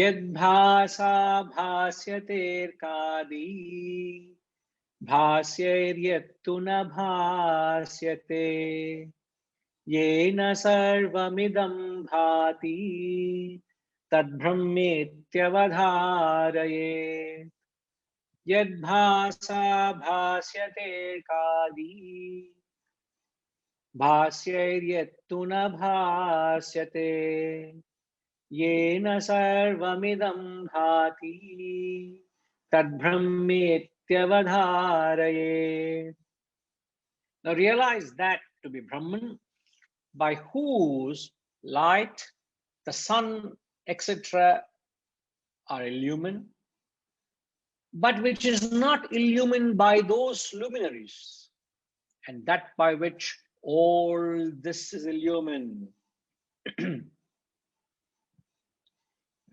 Yadbhasa bhasyaterkadi bhasyaryattu na bhasyate yena sarvamidam bhati tadbrahmetyavadharaye. Yadbhasa bhasyaterkadi bhasyaryattu na bhasyate yena sarvamidam bhati tadbrahmetyavadharaye. Now realize that to be Brahman, by whose light the sun, etc., are illumined, but which is not illumined by those luminaries, and that by which all this is illumined.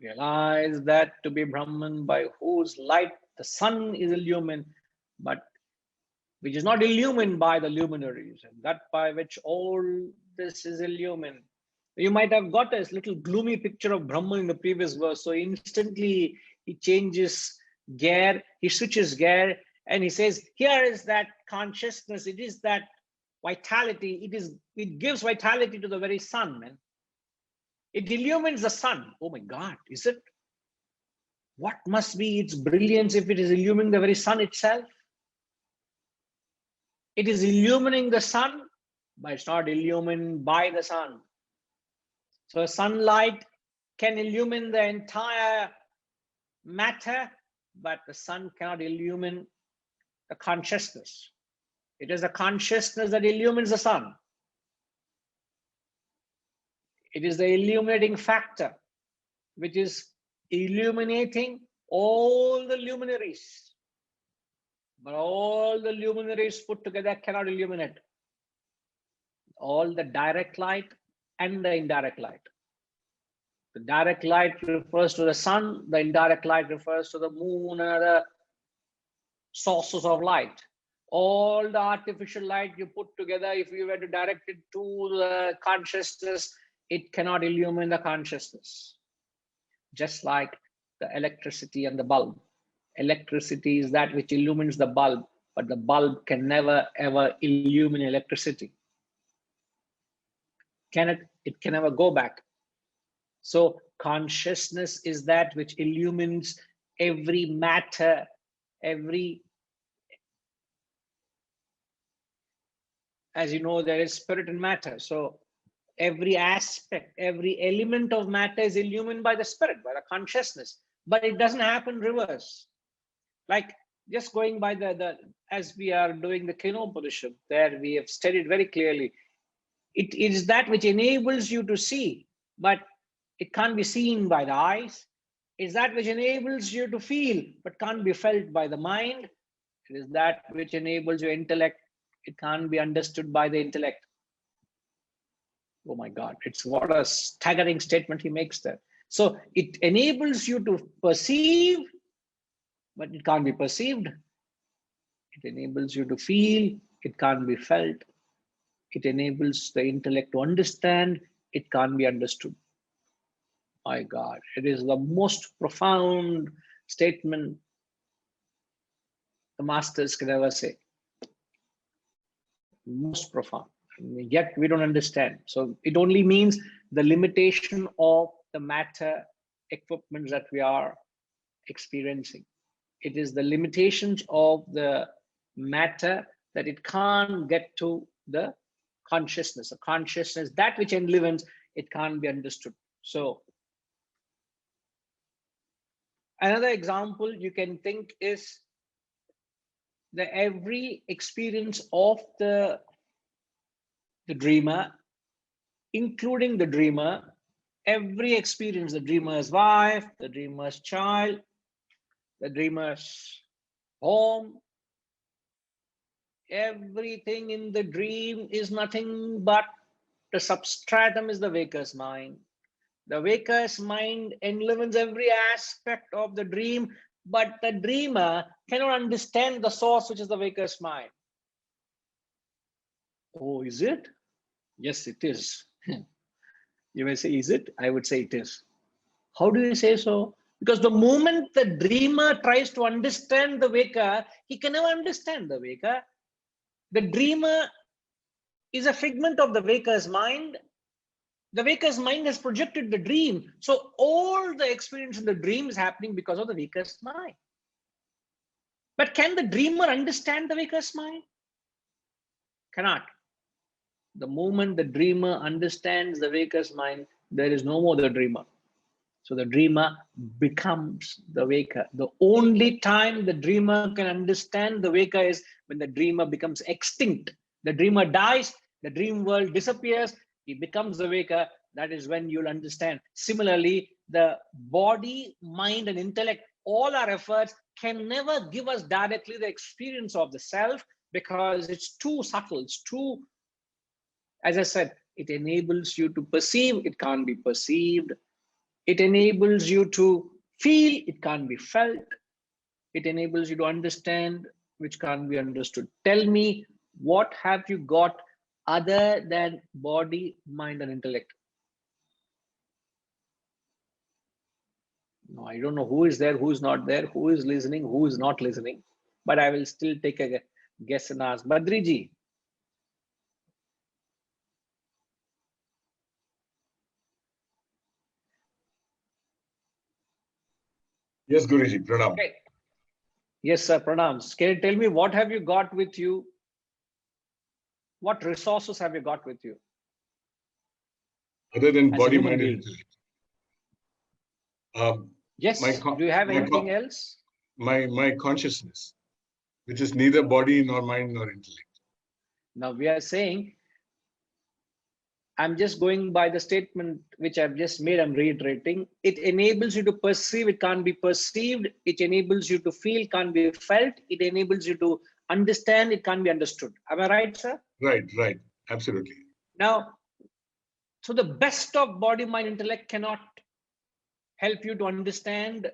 Realize that to be Brahman, by whose light the sun is illumined, but which is not illumined by the luminaries, and that by which all this is illumined. You might have got a little gloomy picture of Brahman in the previous verse, so instantly he changes gear, he switches gear, and he says, here is that consciousness, it is that vitality, it gives vitality to the very sun, man. It illumines the sun. Oh my God, is it? What must be its brilliance if it is illumining the very sun itself? It is illumining the sun, but it's not illumined by the sun. So sunlight can illumine the entire matter, but the sun cannot illumine the consciousness. It is the consciousness that illumines the sun. It is the illuminating factor, which is illuminating all the luminaries. But all the luminaries put together cannot illuminate all the direct light and the indirect light. The direct light refers to the sun, the indirect light refers to the moon and other sources of light. All the artificial light you put together, if you were to direct it to the consciousness, it cannot illumine the consciousness. Just like the electricity and the bulb. Electricity is that which illumines the bulb, but the bulb can never ever illumine electricity. Can it? It can never go back. So consciousness is that which illumines every matter, every, as you know, there is spirit and matter. So every aspect, every element of matter is illumined by the spirit, by the consciousness, but it doesn't happen reverse. Like just going by the as we are doing the Kenopadisha, there we have studied very clearly. It is that which enables you to see, but it can't be seen by the eyes. It's that which enables you to feel, but can't be felt by the mind. It is that which enables your intellect. It can't be understood by the intellect. Oh my God, it's what a staggering statement he makes there. So it enables you to perceive, but it can't be perceived. It enables you to feel, it can't be felt. It enables the intellect to understand, it can't be understood. My God, it is the most profound statement the masters can ever say. Most profound, yet we don't understand. So it only means the limitation of the matter equipments that we are experiencing. It is the limitations of the matter that it can't get to the consciousness. The consciousness, that which enlivens, it can't be understood. So another example you can think is that every experience of the dreamer, including the dreamer, every experience, the dreamer's wife, the dreamer's child, the dreamer's home, everything in the dream is nothing but the substratum is the waker's mind. The waker's mind enlivens every aspect of the dream, but the dreamer cannot understand the source, which is the waker's mind. Oh, is it? Yes, it is. You may say, is it? I would say it is. How do you say so? Because the moment the dreamer tries to understand the waker, he can never understand the waker. The dreamer is a figment of the waker's mind. The waker's mind has projected the dream. So all the experience in the dream is happening because of the waker's mind. But can the dreamer understand the waker's mind? Cannot. The moment the dreamer understands the waker's mind, there is no more the dreamer. So the dreamer becomes the waker. The only time the dreamer can understand the waker is when the dreamer becomes extinct. The dreamer dies, the dream world disappears, he becomes the waker. That is when you'll understand. Similarly, the body, mind, and intellect, all our efforts can never give us directly the experience of the self because it's too subtle, it's too, as I said, it enables you to perceive, it can't be perceived. It enables you to feel, it can't be felt. It enables you to understand, which can't be understood. Tell me, what have you got other than body, mind, and intellect? No, I don't know who is there, who is not there, who is listening, who is not listening. But I will still take a guess and ask. Badriji. Yes, Guruji, pranam. Okay. Yes, sir, pranams. Can you tell me what have you got with you? What resources have you got with you? Other than As a body, human mind, being. and intellect. Yes, do you have anything else? My consciousness, which is neither body nor mind nor intellect. Now we are saying, I'm just going by the statement which I've just made, I'm reiterating. It enables you to perceive, it can't be perceived. It enables you to feel, can't be felt. It enables you to understand, it can't be understood. Am I right, sir? Right, right, absolutely. Now, so the best of body, mind, intellect cannot help you to understand,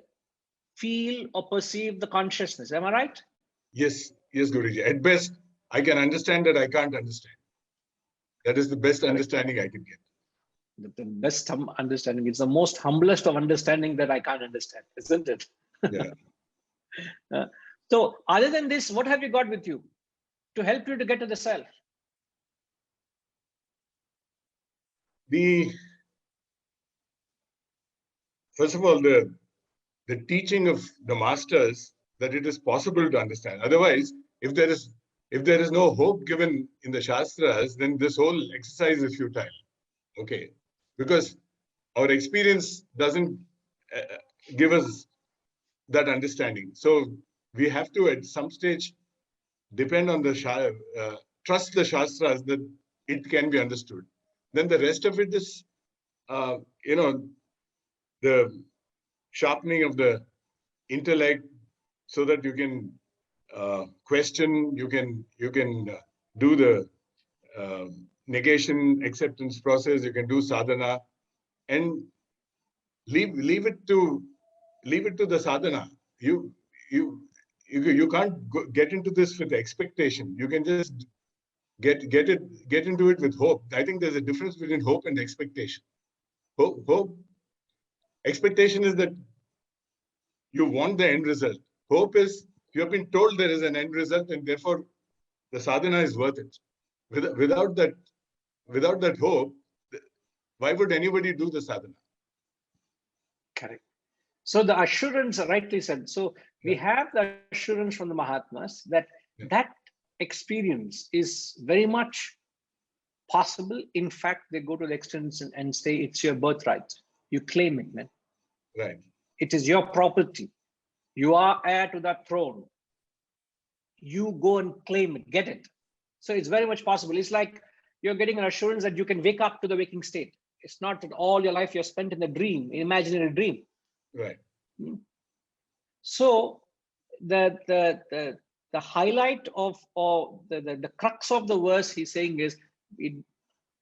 feel, or perceive the consciousness. Am I right? Yes, yes, Guruji. At best, I can understand that I can't understand. That is the best understanding I can get. The best understanding. It's the most humblest of understanding that I can't understand, isn't it? Yeah. So other than this, what have you got with you to help you to get to the self? First of all, the teaching of the masters that it is possible to understand. Otherwise, if there is no hope given in the Shastras, then this whole exercise is futile. Okay, because our experience doesn't give us that understanding. So we have to, at some stage, depend on the trust the Shastras that it can be understood. Then the rest of it is, the sharpening of the intellect, so that you can question, you can do the negation acceptance process, you can do sadhana, and leave it to the sadhana. You can't get into this with expectation. You can just get into it with hope. I think there's a difference between hope and expectation. Expectation is that you want the end result. Hope is you have been told there is an end result, and therefore the sadhana is worth it. Without that hope, why would anybody do the sadhana? Correct. So the assurance, rightly said. So we have the assurance from the Mahatmas that that experience is very much possible. In fact, they go to the extent and say it's your birthright. You claim it, man. Right. It is your property. You are heir to that throne. You go and claim it, get it. So it's very much possible. It's like you're getting an assurance that you can wake up to the waking state. It's not that all your life you're spent in a dream, imaginary dream. Right. So the highlight of, or the crux of the verse he's saying is,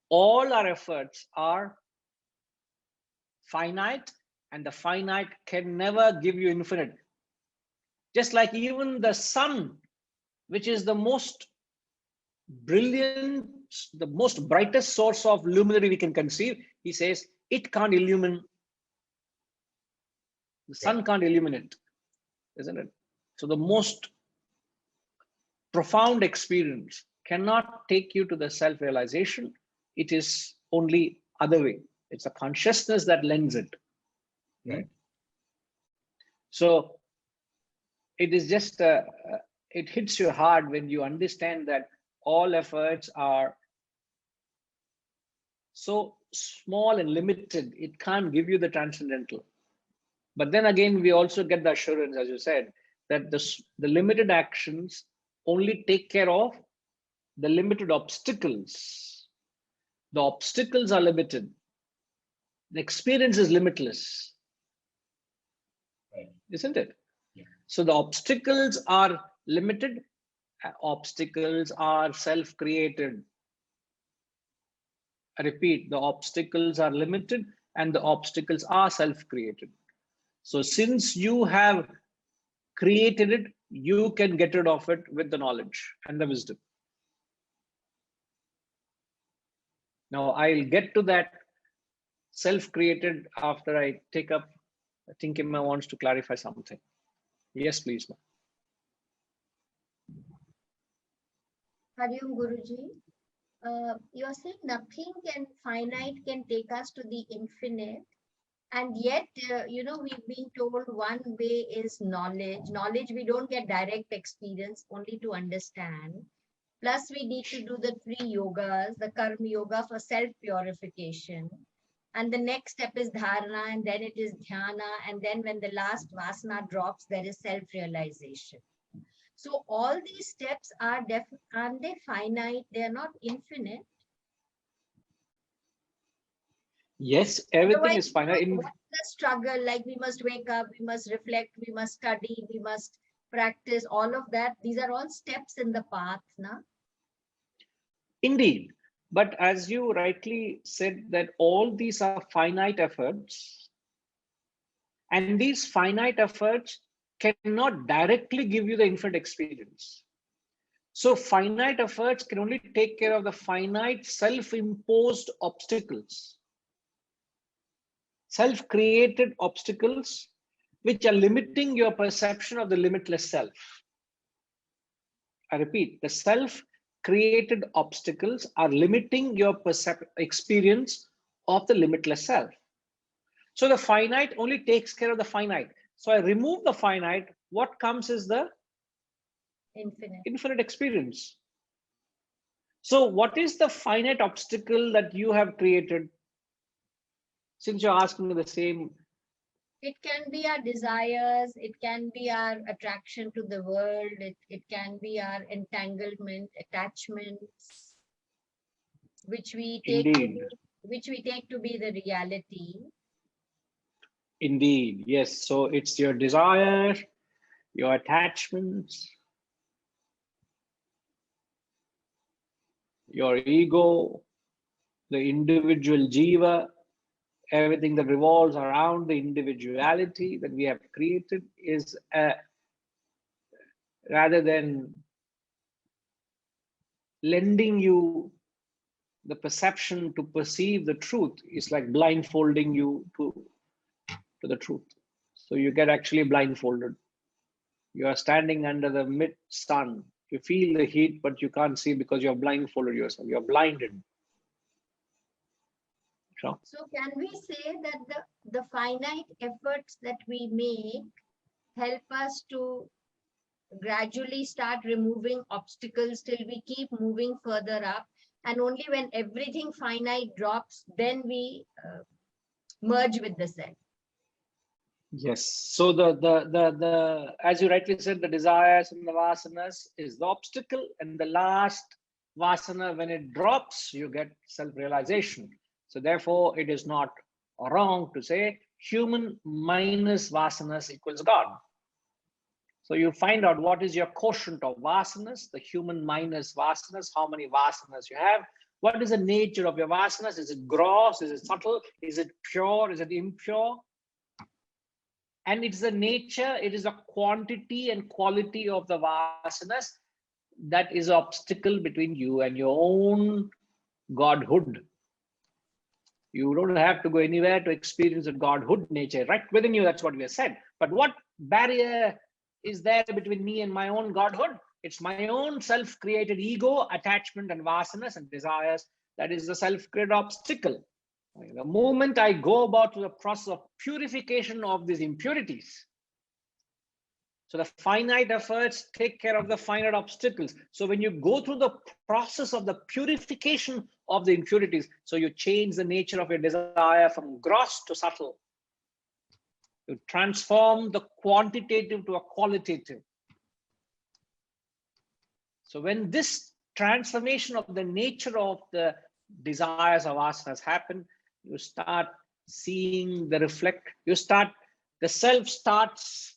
all our efforts are finite, and the finite can never give you infinite. Just like even the sun, which is the most brilliant, the most brightest source of luminary we can conceive, he says it can't illumine The sun can't illuminate, isn't it? So the most profound experience cannot take you to the self-realization. It is only other way. It's a consciousness that lends it. Right. So it is just, it hits you hard when you understand that all efforts are so small and limited, it can't give you the transcendental. But then again, we also get the assurance, as you said, that the limited actions only take care of the limited obstacles. The obstacles are limited. The experience is limitless. Right. Isn't it? Yeah. So the obstacles are limited. Obstacles are self-created. I repeat, the obstacles are limited and the obstacles are self-created. So since you have created it, you can get rid of it with the knowledge and the wisdom. Now I'll get to that self-created after I take up. I think Emma wants to clarify something. Yes, please. Hari Om Guruji. You are saying nothing finite can take us to the infinite. And yet, we've been told one way is knowledge. Knowledge, we don't get direct experience, only to understand. Plus, we need to do the 3 yogas, the karma yoga for self-purification. And the next step is dharana, and then it is dhyana. And then when the last vasana drops, there is self-realization. So all these steps aren't they finite? They're not infinite. Yes, everything Otherwise, is finite. what's the struggle? Like we must wake up, we must reflect, we must study, we must practice, all of that. These are all steps in the path, na? Indeed. But as you rightly said, that all these are finite efforts. And these finite efforts cannot directly give you the infinite experience. So finite efforts can only take care of the finite self-imposed obstacles. Self-created obstacles which are limiting your perception of the limitless self. I repeat, the self-created obstacles are limiting your experience of the limitless self. So the finite only takes care of the finite. So I remove the finite, what comes is the infinite experience. So what is the finite obstacle that you have created? Since you're asking me the same. It can be our desires, it can be our attraction to the world, it can be our entanglement, attachments, which we take to be the reality. Indeed, yes. So it's your desire, your attachments, your ego, the individual jiva, everything that revolves around the individuality that we have created is rather than lending you the perception to perceive the truth, is like blindfolding you to the truth. So you get actually blindfolded. You are standing under the mid sun. You feel the heat, but you can't see because you're blindfolded yourself. You're blinded. So can we say that the finite efforts that we make help us to gradually start removing obstacles till we keep moving further up, and only when everything finite drops, then we merge with the self? Yes. So the as you rightly said, the desires and the vasanas is the obstacle, and the last vasana, when it drops, you get self-realization. So therefore, it is not wrong to say human minus vasanas equals God. So you find out what is your quotient of vasanas, the human minus vasanas, how many vasanas you have. What is the nature of your vasanas? Is it gross? Is it subtle? Is it pure? Is it impure? And it's the nature, it is the quantity and quality of the vasanas that is an obstacle between you and your own godhood. You don't have to go anywhere to experience the Godhood nature right within you. That's what we have said. But what barrier is there between me and my own Godhood? It's my own self-created ego, attachment, and vasanas and desires. That is the self-created obstacle. The moment I go about the process of purification of these impurities, so the finite efforts take care of the finite obstacles. So when you go through the process of the purification of the impurities, so you change the nature of your desire from gross to subtle. You transform the quantitative to a qualitative. So when this transformation of the nature of the desires of asanas happen, you start seeing the the self starts,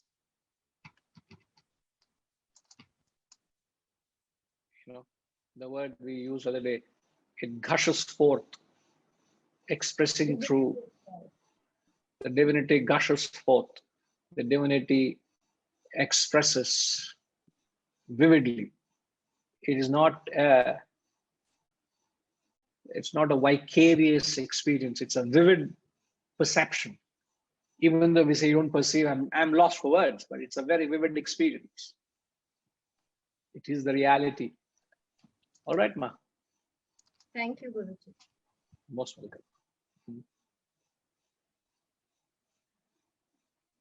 the word we used the other day, it gushes forth, expressing through the divinity, gushes forth. The divinity expresses vividly. It is not it's not a vicarious experience. It's a vivid perception. Even though we say you don't perceive, I'm lost for words, but it's a very vivid experience. It is the reality. All right, Ma. Thank you, Guruji. Most welcome.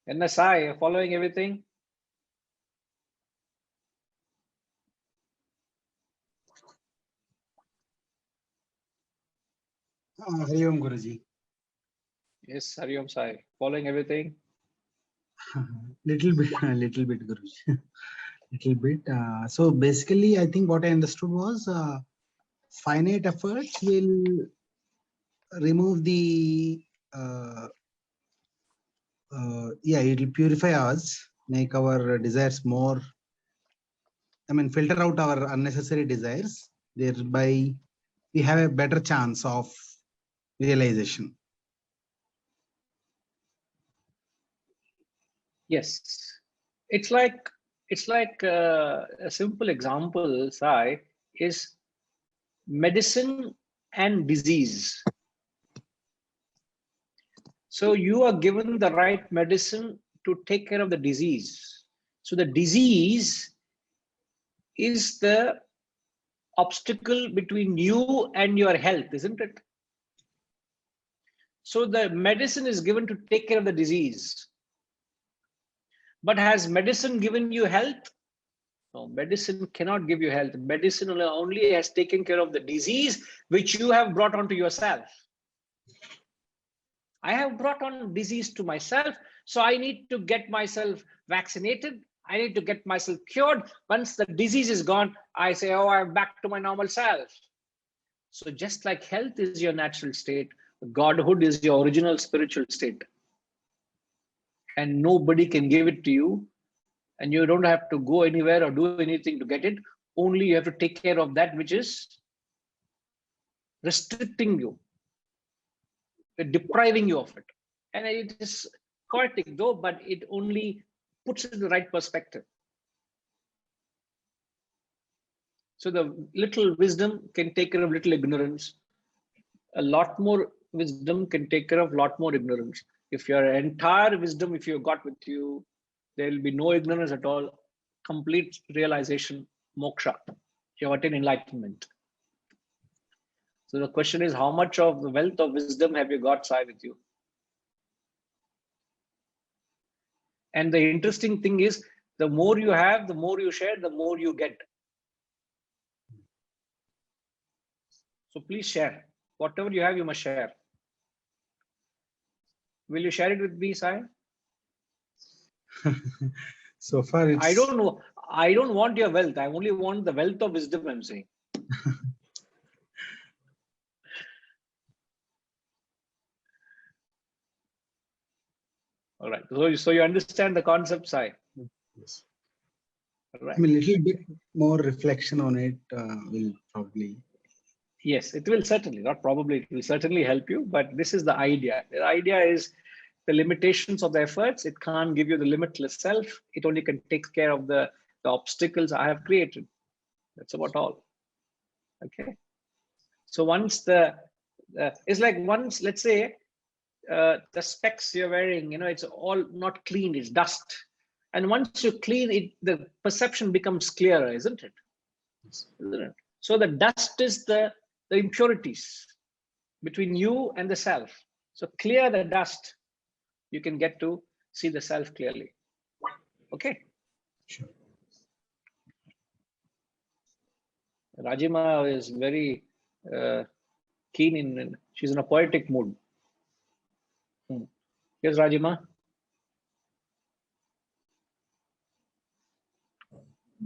NSI, you're following everything? Hari Om Guruji. Yes, Hari Om Sai. Following everything? Little bit Guruji. Little bit. So basically, I think what I understood was finite efforts will remove the it will purify us, make our desires more, filter out our unnecessary desires, thereby we have a better chance of realization. Yes. It's like a simple example, Sai, is medicine and disease. So you are given the right medicine to take care of the disease. So the disease is the obstacle between you and your health, isn't it? So the medicine is given to take care of the disease. But has medicine given you health? No, medicine cannot give you health. Medicine only has taken care of the disease which you have brought onto yourself. I have brought on disease to myself, so I need to get myself vaccinated. I need to get myself cured. Once the disease is gone, I say, oh, I'm back to my normal self. So just like health is your natural state, Godhood is your original spiritual state. And nobody can give it to you. And you don't have to go anywhere or do anything to get it. Only you have to take care of that which is restricting you, depriving you of it. And it is poetic though, but it only puts it in the right perspective. So the little wisdom can take care of little ignorance. A lot more wisdom can take care of a lot more ignorance. If your entire wisdom, if you've got with you, there will be no ignorance at all, complete realization, moksha. You have attained enlightenment. So the question is, how much of the wealth of wisdom have you got, Sai, with you? And the interesting thing is, the more you have, the more you share, the more you get. So please share. Whatever you have, you must share. Will you share it with me, Sai? So far, it's... I don't know. I don't want your wealth. I only want the wealth of wisdom, I'm saying. All right. So you understand the concept, Sai? Yes. All right. A little bit more reflection on it will probably... Yes, it will certainly, not probably, it will certainly help you, but this is the idea. The idea is the limitations of the efforts. It can't give you the limitless self. It only can take care of the obstacles I have created. That's about all. Okay. So once the It's like once, let's say, the specs you're wearing, it's all not clean, it's dust. And once you clean it, the perception becomes clearer, isn't it? So the dust is the impurities between you and the self. So clear the dust, you can get to see the self clearly. Okay. Sure. Rajima is very keen in, she's in a poetic mood. Yes, Rajima.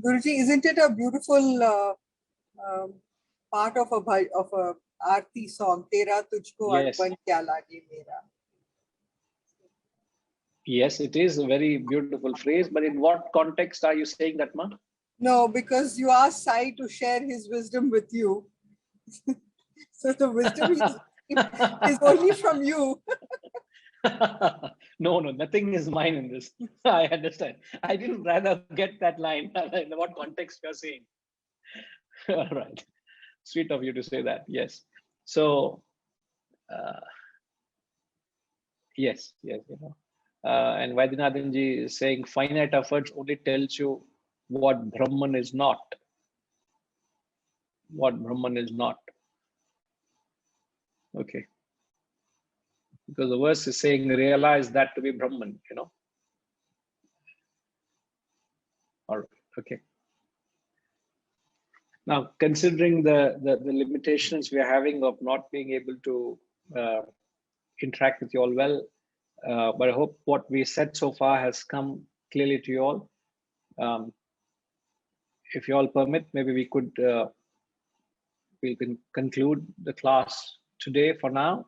Guruji, isn't it a beautiful part of a Aarti song? Tera tujhko Yes. arpan kya lage mera. Yes, it is a very beautiful phrase, but in what context are you saying that, Ma? No, because you asked Sai to share his wisdom with you. So the wisdom is only from you. No, nothing is mine in this. I understand. I didn't rather get that line in what context you're saying. All right. Sweet of you to say that. Yes. So, yes. And Vaidyanathanji is saying finite efforts only tells you what Brahman is not. What Brahman is not. Okay. Because the verse is saying realize that to be Brahman, All right. Okay. Now, considering the limitations we are having of not being able to interact with you all well, but I hope what we said so far has come clearly to you all. If you all permit, maybe we could we can conclude the class today for now.